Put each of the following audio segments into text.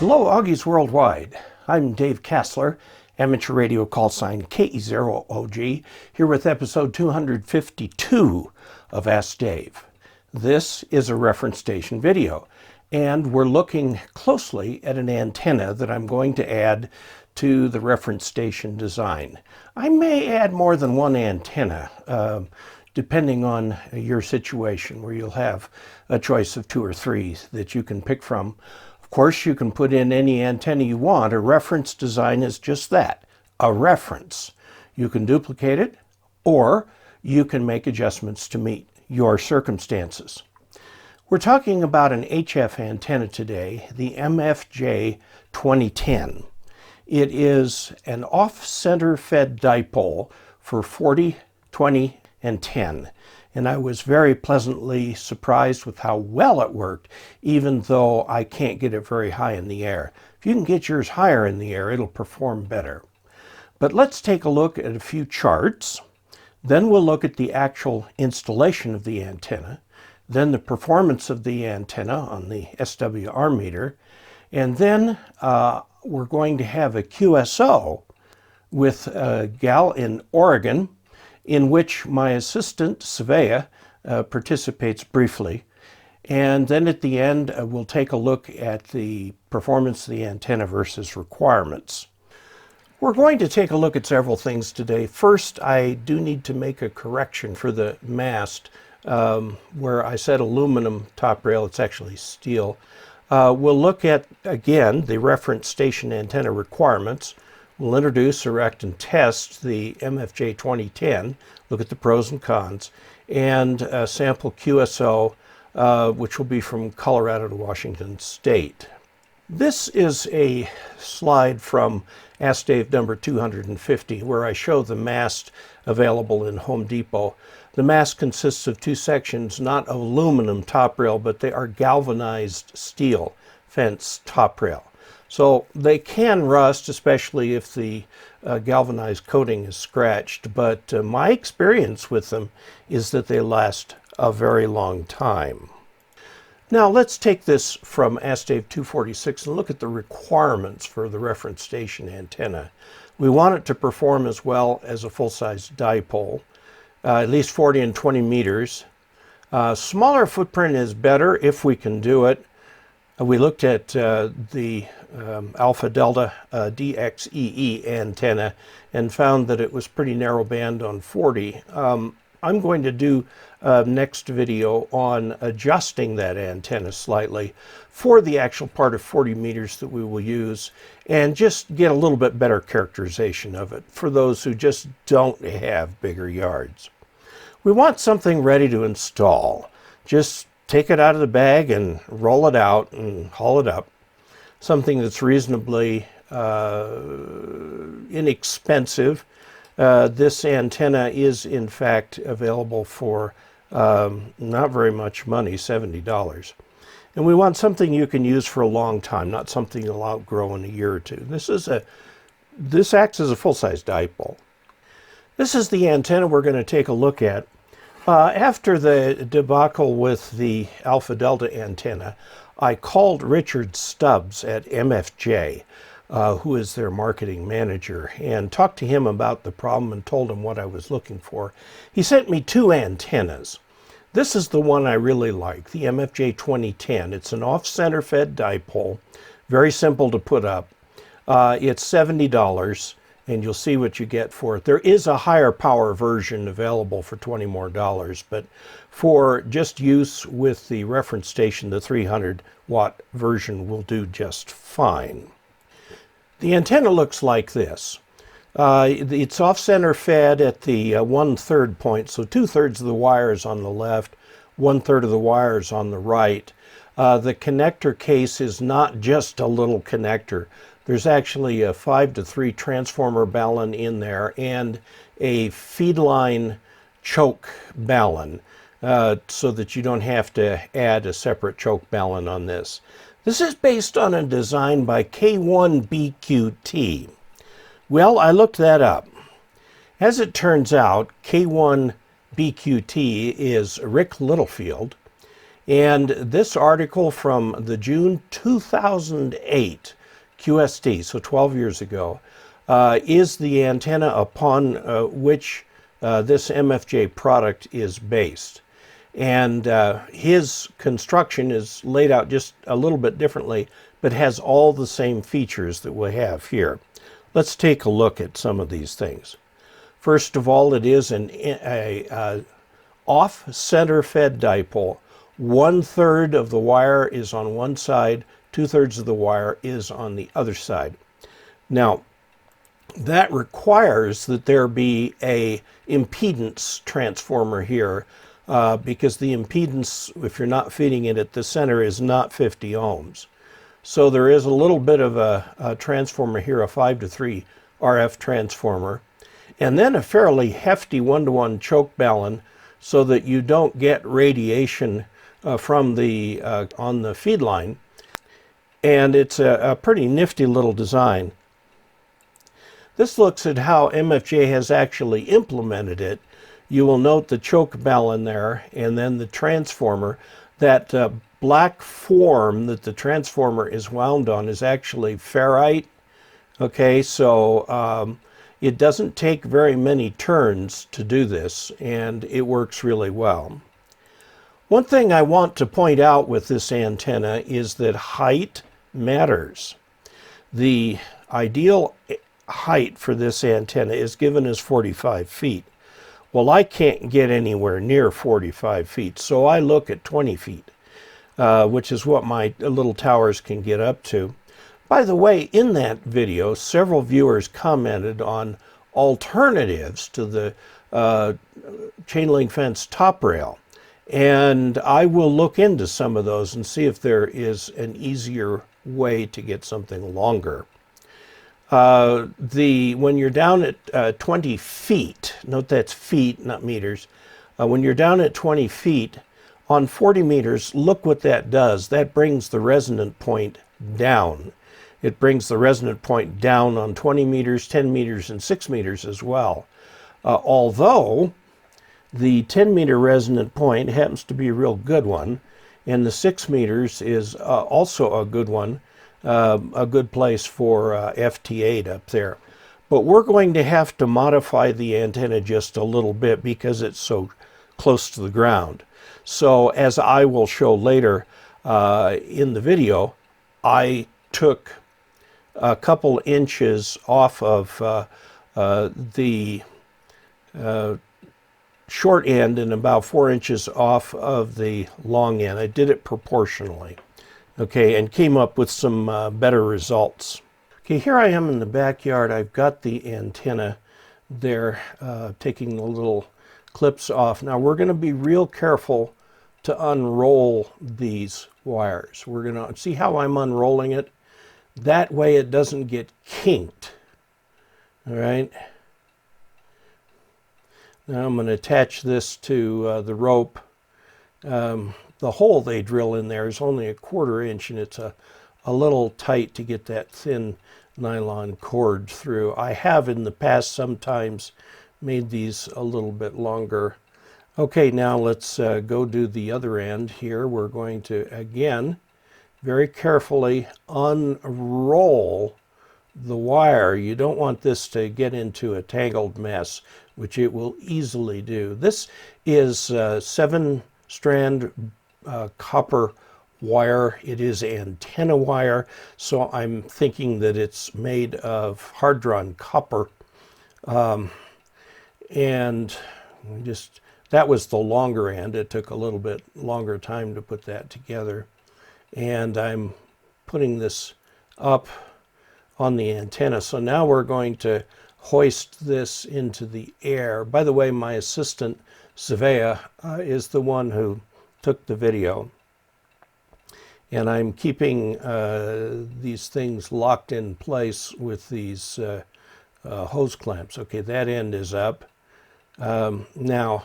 Hello, Augies Worldwide. I'm Dave Kassler, amateur radio call sign KE0OG, here with episode 252 of Ask Dave. This is a reference station video, and we're looking closely at an antenna that I'm going to add to the reference station design. I may add more than one antenna, depending on your situation, where you'll have a choice of 2 or 3 that you can pick from. Of course, you can put in any antenna you want. A reference design is just that, a reference. You can duplicate it, or you can make adjustments to meet your circumstances. We're talking about an HF antenna today, the MFJ-2010. It is an off-center fed dipole for 40, 20, and 10. And I was very pleasantly surprised with how well it worked, even though I can't get it very high in the air. If you can get yours higher in the air, it'll perform better. But let's take a look at a few charts. Then we'll look at the actual installation of the antenna, then the performance of the antenna on the SWR meter, and then we're going to have a QSO with a gal in Oregon, in which my assistant, Svea, participates briefly. And then at the end, we'll take a look at the performance of the antenna versus requirements. We're going to take a look at several things today. First, I do need to make a correction for the mast, where I said aluminum top rail, it's actually steel. We'll look at, again, the reference station antenna requirements. We'll introduce, erect, and test the MFJ-2010, look at the pros and cons, and sample QSO, which will be from Colorado to Washington State. This is a slide from Ask Dave number 250, where I show the mast available in Home Depot. The mast consists of 2 sections, not aluminum top rail, but they are galvanized steel fence top rail. So they can rust, especially if the galvanized coating is scratched, but my experience with them is that they last a very long time. Now let's take this from Ask Dave 246 and look at the requirements for the reference station antenna. We want it to perform as well as a full-size dipole, at least 40 and 20 meters. Smaller footprint is better if we can do it. We looked at the Alpha Delta DXEE antenna and found that it was pretty narrow band on 40. I'm going to do a next video on adjusting that antenna slightly for the actual part of 40 meters that we will use, and just get a little bit better characterization of it for those who just don't have bigger yards. We want something ready to install. Just take it out of the bag and roll it out and haul it up. Something that's reasonably inexpensive. This antenna is in fact available for not very much money, $70. And we want something you can use for a long time, not something you'll outgrow in a year or two. This acts as a full-size dipole. This is the antenna we're going to take a look at. After the debacle with the Alpha Delta antenna, I called Richard Stubbs at MFJ, who is their marketing manager, and talked to him about the problem and told him what I was looking for. He sent me 2 antennas. This is the one I really like, the MFJ-2010. It's an off-center fed dipole, very simple to put up. It's $70. And you'll see what you get for it. There is a higher power version available for $20 more, but for just use with the reference station, the 300 watt version will do just fine. The antenna looks like this. It's off-center fed at the 1/3 point, so 2/3 of the wires on the left, 1/3 of the wires on the right. The connector case is not just a little connector. There's actually a 5-to-3 transformer balun in there and a feed line choke balun, so that you don't have to add a separate choke balun on this. This is based on a design by K1BQT. Well, I looked that up. As it turns out, K1BQT is Rick Littlefield, And this article from the June 2008 QST, so 12 years ago, is the antenna upon which this MFJ product is based. And his construction is laid out just a little bit differently, but has all the same features that we have here. Let's take a look at some of these things. First of all, it is an off-center fed dipole. 1/3 of the wire is on one side, 2/3 of the wire is on the other side. Now, that requires that there be a impedance transformer here because the impedance, if you're not feeding it at the center, is not 50 ohms. So there is a little bit of a transformer here, a 5-to-3 RF transformer, and then a fairly hefty 1-to-1 choke balun so that you don't get radiation from the on the feed line. And it's a pretty nifty little design. This looks at how MFJ has actually implemented it. You will note the choke balun there, and then the transformer. That black form that the transformer is wound on is actually ferrite. Okay, so it doesn't take very many turns to do this, and it works really well. One thing I want to point out with this antenna is that height matters. The ideal height for this antenna is given as 45 feet. Well, I can't get anywhere near 45 feet, so I look at 20 feet, which is what my little towers can get up to. By the way, in that video, several viewers commented on alternatives to the chain link fence top rail, and I will look into some of those and see if there is an easier way to get something longer. When you're down at 20 feet, note that's feet, not meters. When you're down at 20 feet, on 40 meters, look what that does. That brings the resonant point down. It brings the resonant point down on 20 meters, 10 meters, and 6 meters as well. Although the 10-meter resonant point happens to be a real good one, and the 6 meters is also a good one. A good place for FT8 up there. But we're going to have to modify the antenna just a little bit because it's so close to the ground. So as I will show later in the video, I took a couple inches off of the short end and about 4 inches off of the long end. I did it proportionally. Okay, and came up with some better results. Okay, here I am in the backyard. I've got the antenna there, taking the little clips off. Now we're going to be real careful to unroll these wires. We're going to see how I'm unrolling it. That way it doesn't get kinked. All right. Now I'm going to attach this to the rope. The hole they drill in there is only a 1/4 inch, and it's a little tight to get that thin nylon cord through. I have in the past sometimes made these a little bit longer. Okay, now let's go do the other end here. We're going to, again, very carefully unroll the wire. You don't want this to get into a tangled mess, which it will easily do. This is 7-strand copper wire. It is antenna wire, so I'm thinking that it's made of hard-drawn copper. And that was the longer end. It took a little bit longer time to put that together. And I'm putting this up on the antenna. So now we're going to hoist this into the air. By the way, my assistant, Savea, is the one who took the video. And I'm keeping these things locked in place with these hose clamps. Okay, that end is up. Now,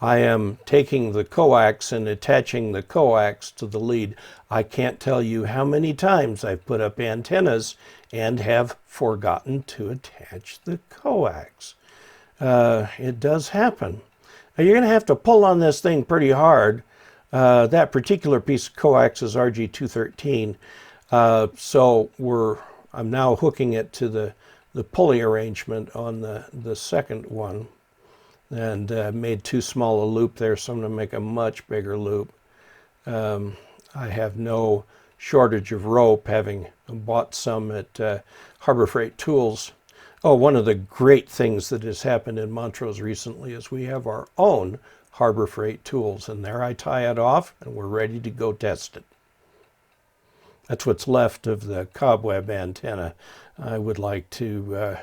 I am taking the coax and attaching the coax to the lead. I can't tell you how many times I've put up antennas and have forgotten to attach the coax. It does happen. Now, you're going to have to pull on this thing pretty hard That particular piece of coax is RG-213, so I'm now hooking it to the pulley arrangement on the second one, and made too small a loop there, so I'm going to make a much bigger loop. I have no shortage of rope, having bought some at Harbor Freight Tools. Oh, one of the great things that has happened in Montrose recently is we have our own Harbor Freight Tools, and there I tie it off, and we're ready to go test it. That's what's left of the cobweb antenna. I would like to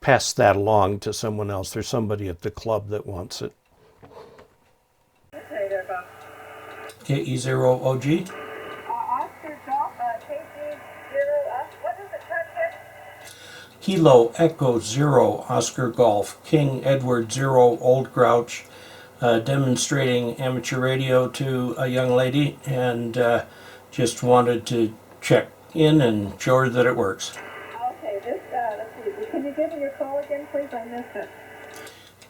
pass that along to someone else. There's somebody at the club that wants it. Okay, there, Bob. KE0OG. Oscar Golf, KG0, what is the target? Kilo Echo 0 Oscar Golf, King Edward 0 Old Grouch, demonstrating amateur radio to a young lady, and just wanted to check in and show her that it works. Okay, this, let's see, can you give me your call again, please? I missed it.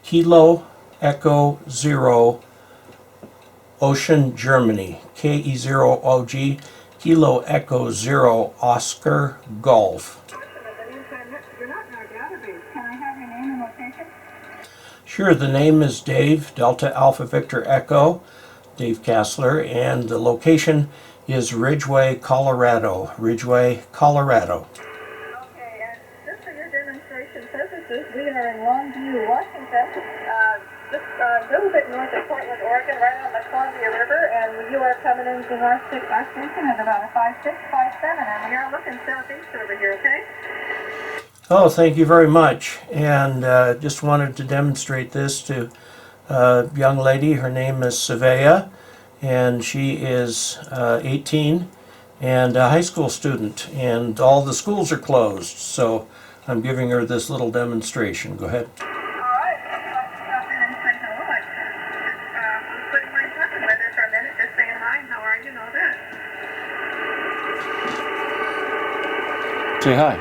Kilo Echo 0 Ocean, Germany, KE0OG, Kilo Echo 0 Oscar Golf. In the meantime, you're not in our database. Can I have your name and location? Sure, the name is Dave, Delta Alpha Victor Echo, Dave Kassler, and the location is Ridgway, Colorado. Ridgway, Colorado. Okay, and just for your demonstration purposes, we are in Longview, Washington, just a little bit north of Portland, Oregon, right on the Columbia River, and you are coming into our station at about a 5657, and we are looking southeast over here, okay? Oh, thank you very much. And just wanted to demonstrate this to a young lady. Her name is Savea, and she is 18 and a high school student, and all the schools are closed, so I'm giving her this little demonstration. Go ahead. All right, I'll stop in and say hello. I couldn't mind talking with her for a minute, just saying hi, how are you, and all that. Say hi.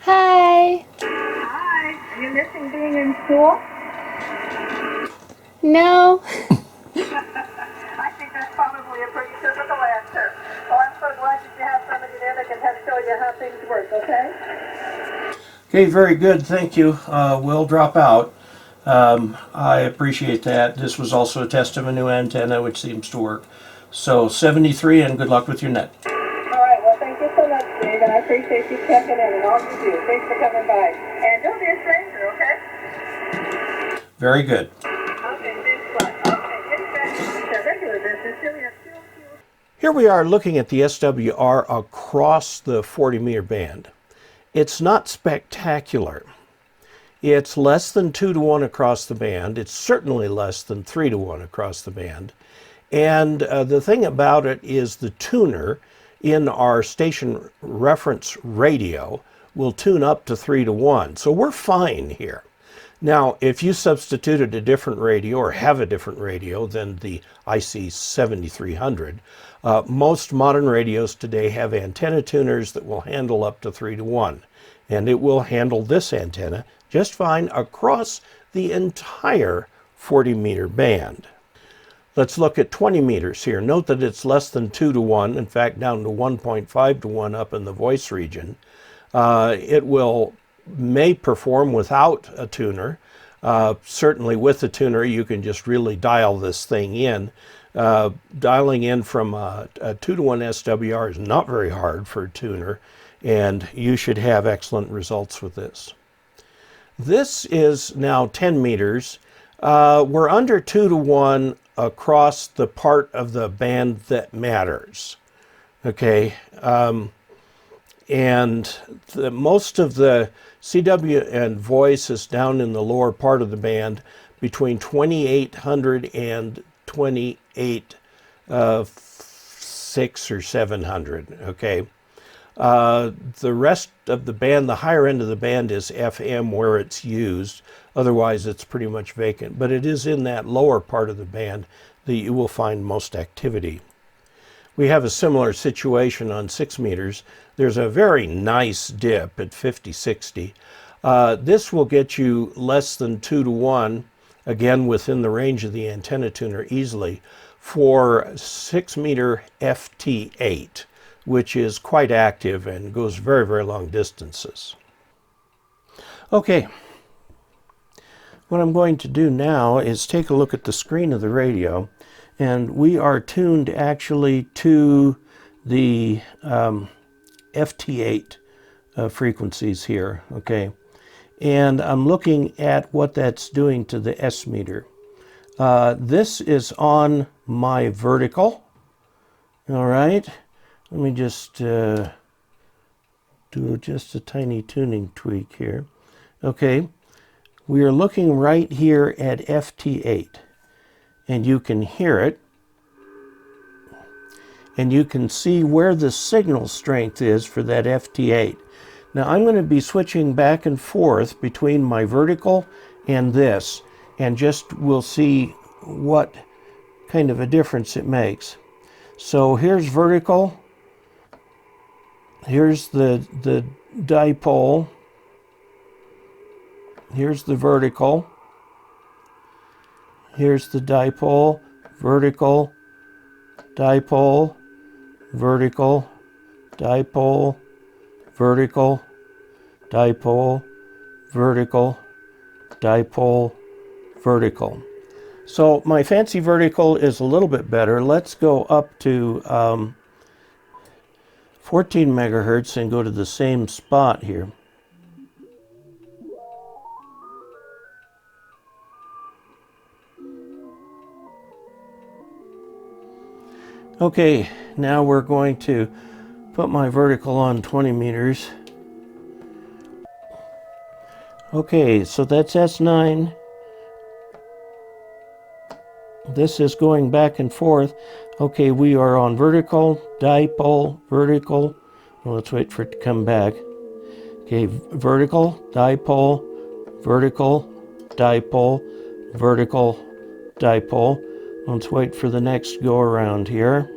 Hi. Hi, are you missing being in school? No. I think that's probably a pretty typical answer. Well, I'm so glad that you have somebody there that can help show you how things work, okay? Okay, very good. Thank you. We'll drop out. I appreciate that. This was also a test of a new antenna, which seems to work. So 73, and good luck with your net. All right, well, thank you so much, Dave, and I appreciate you checking in and all you do. Thanks for coming by. And don't be a stranger, okay? Very good. Okay, thanks a lot. Okay, getting back to the regular business, here we have two. Here we are looking at the SWR across the 40-meter band. It's not spectacular. It's less than 2 to 1 across the band. It's certainly less than 3 to 1 across the band. And the thing about it is the tuner in our station reference radio will tune up to 3 to 1. So we're fine here. Now, if you substituted a different radio or have a different radio than the IC 7300, most modern radios today have antenna tuners that will handle up to 3 to 1. And it will handle this antenna just fine across the entire 40-meter band. Let's look at 20 meters here. Note that it's less than 2 to 1, in fact down to 1.5 to 1 up in the voice region. It may perform without a tuner. Certainly with a tuner you can just really dial this thing in. Dialing in from a 2 to 1 SWR is not very hard for a tuner, and you should have excellent results with this. This is now 10 meters. We're under 2 to 1 across the part of the band that matters. Okay, and most of the CW and voice is down in the lower part of the band between 2800 and 28.6 or 700. Okay. The rest of the band, the higher end of the band, is FM where it's used. Otherwise, it's pretty much vacant. But it is in that lower part of the band that you will find most activity. We have a similar situation on 6 meters. There's a very nice dip at 50-60. This will get you less than 2 to 1, again within the range of the antenna tuner easily. for 6 meter FT8, which is quite active and goes very, very long distances. Okay, what I'm going to do now is take a look at the screen of the radio, and we are tuned actually to the FT8 frequencies here, okay? And I'm looking at what that's doing to the S meter. This is on my vertical, all right? Let me just do just a tiny tuning tweak here. Okay, we are looking right here at FT8, and you can hear it, and you can see where the signal strength is for that FT8. Now I'm going to be switching back and forth between my vertical and this, and just we'll see what kind of a difference it makes. So here's vertical, here's the dipole, here's the vertical, here's the dipole, vertical, dipole, vertical, dipole, vertical, dipole, vertical, dipole, vertical. So my fancy vertical is a little bit better. Let's go up to 14 megahertz and go to the same spot here. Okay, now we're going to put my vertical on 20 meters. Okay, so that's S9. This is going back and forth. Okay, we are on vertical, dipole, vertical. Well, let's wait for it to come back. Okay, vertical, dipole, vertical, dipole, vertical, dipole. Let's wait for the next go around here.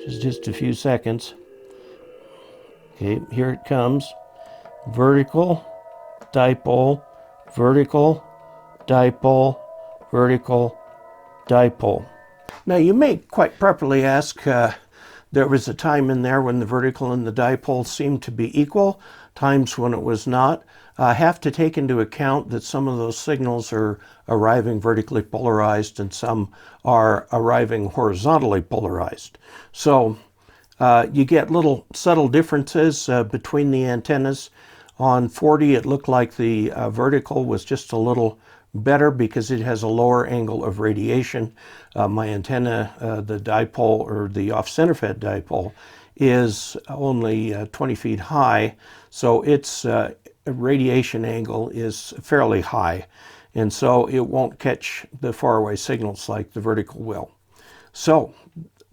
Just a few seconds. Okay, here it comes. Vertical, dipole, vertical, dipole, vertical, dipole. Now you may quite properly ask, there was a time in there when the vertical and the dipole seemed to be equal, times when it was not. I have to take into account that some of those signals are arriving vertically polarized and some are arriving horizontally polarized. So you get little subtle differences between the antennas. On 40 it looked like the vertical was just a little better because it has a lower angle of radiation. My antenna, the dipole or the off-center fed dipole, is only 20 feet high, so its radiation angle is fairly high, and so it won't catch the faraway signals like the vertical will. So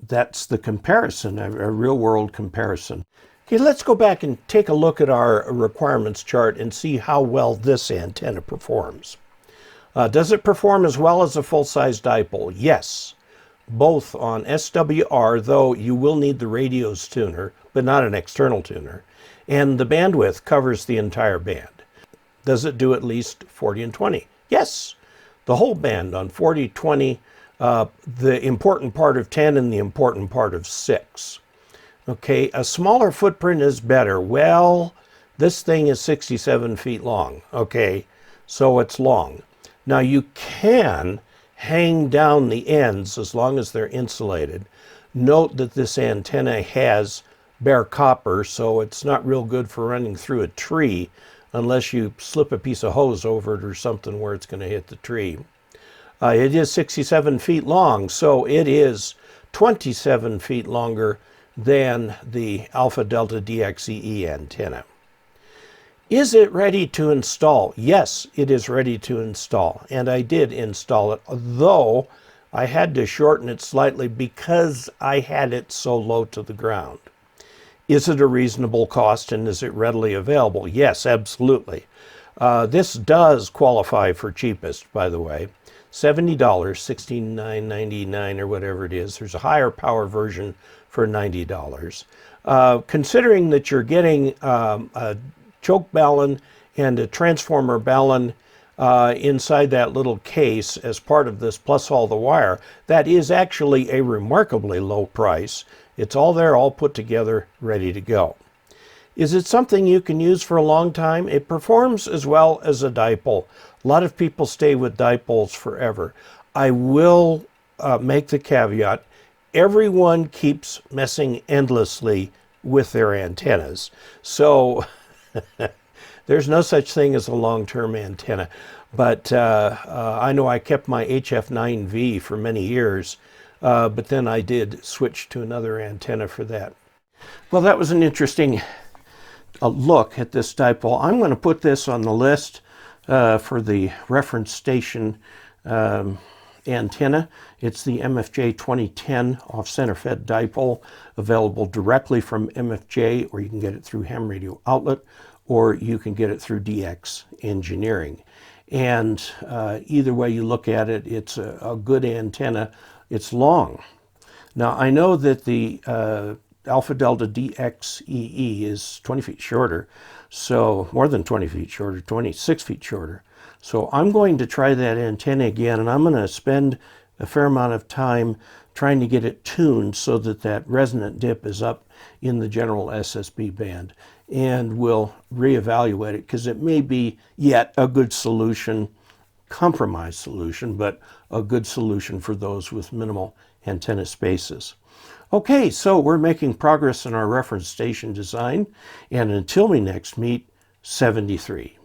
that's the comparison, a real-world comparison. Okay, let's go back and take a look at our requirements chart and see how well this antenna performs. Does it perform as well as a full-size dipole? Yes, both on SWR, though you will need the radio's tuner, but not an external tuner. And the bandwidth covers the entire band. Does it do at least 40 and 20? Yes, the whole band on 40, 20, the important part of 10 and the important part of 6. Okay, a smaller footprint is better. Well, this thing is 67 feet long, okay, so it's long. Now you can hang down the ends as long as they're insulated. Note that this antenna has bare copper, so it's not real good for running through a tree unless you slip a piece of hose over it or something where it's going to hit the tree. It is 67 feet long, so it is 27 feet longer than the Alpha Delta DXE antenna. Is it ready to install? Yes, it is ready to install, and I did install it, though I had to shorten it slightly because I had it so low to the ground. Is it a reasonable cost and is it readily available? Yes, absolutely. This does qualify for cheapest, by the way. $70, $69.99 or whatever it is. There's a higher power version for $90. Considering that you're getting a choke balun and a transformer balun inside that little case as part of this, plus all the wire. That is actually a remarkably low price. It's all there, all put together, ready to go. Is it something you can use for a long time? It performs as well as a dipole. A lot of people stay with dipoles forever. I will make the caveat, everyone keeps messing endlessly with their antennas. So there's no such thing as a long-term antenna. But I know I kept my HF9V for many years, but then I did switch to another antenna for that. Well, that was an interesting look at this dipole. I'm going to put this on the list for the reference station antenna. It's the MFJ-2010 off-center fed dipole, available directly from MFJ, or you can get it through ham radio outlet, or you can get it through DXEngineering. And either way you look at it, it's a good antenna. It's long. Now, I know that the Alpha Delta DXEE is 20 feet shorter, so more than 20 feet shorter, 26 feet shorter. So I'm going to try that antenna again, and I'm going to spend a fair amount of time trying to get it tuned so that that resonant dip is up in the general SSB band. And we'll reevaluate it, because it may be yet a good solution, compromise solution, but a good solution for those with minimal antenna spaces. Okay, so we're making progress in our reference station design, and until we next meet, 73.